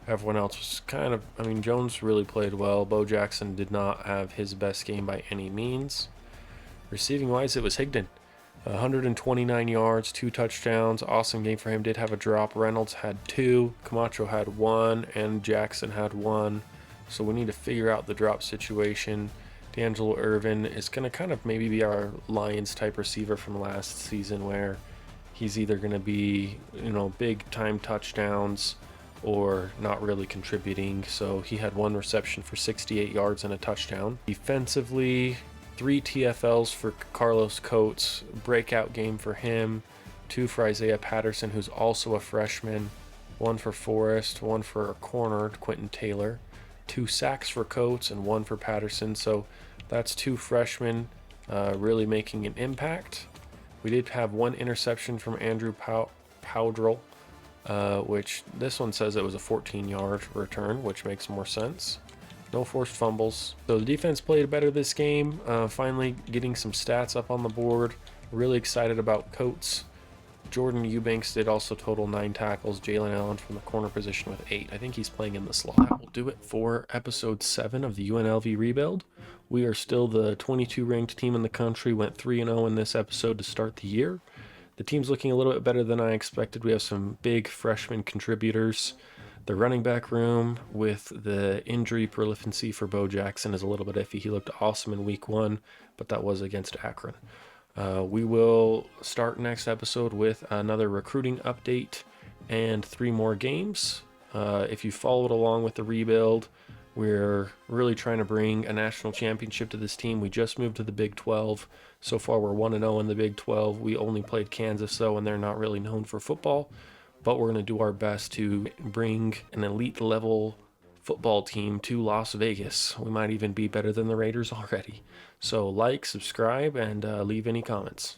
Everyone else was kind of, I mean, Jones really played well. Bo Jackson did not have his best game by any means. Receiving wise, it was Higdon. 129 yards, 2 touchdowns. Awesome game for him. Did have a drop. Reynolds had 2. Camacho had 1. And Jackson had 1. So we need to figure out the drop situation. D'Angelo Irvin is going to kind of maybe be our Lions type receiver from last season, where he's either going to be, you know, big time touchdowns or not really contributing. So he had 1 reception for 68 yards and a touchdown. Defensively, 3 TFLs for Carlos Coates, breakout game for him. 2 for Isaiah Patterson, who's also a freshman. 1 for Forrest, 1 for a corner, Quentin Taylor. 2 sacks for Coates and 1 for Patterson. So that's 2 freshmen really making an impact. We did have 1 interception from Andrew Powdrell, which this one says it was a 14-yard return, which makes more sense. No forced fumbles. So the defense played better this game, finally getting some stats up on the board. Really excited about Coates Jordan Eubanks did also total 9 tackles. Jalen Allen from the corner position with 8. I think he's playing in the slot. That will do it for episode 7 of the UNLV Rebuild. We are still the 22 ranked team in the country, went 3-0 in this episode to start the year. The team's looking a little bit better than I expected. We have some big freshman contributors. The running back room with the injury prolificancy for Bo Jackson is a little bit iffy. He looked awesome in week 1, but that was against Akron. We will start next episode with another recruiting update and 3 more games. If you followed along with the rebuild, we're really trying to bring a national championship to this team. We just moved to the Big 12. So far, we're 1-0 in the Big 12. We only played Kansas, though, and they're not really known for football. But we're going to do our best to bring an elite level football team to Las Vegas. We might even be better than the Raiders already. So like, subscribe, and leave any comments.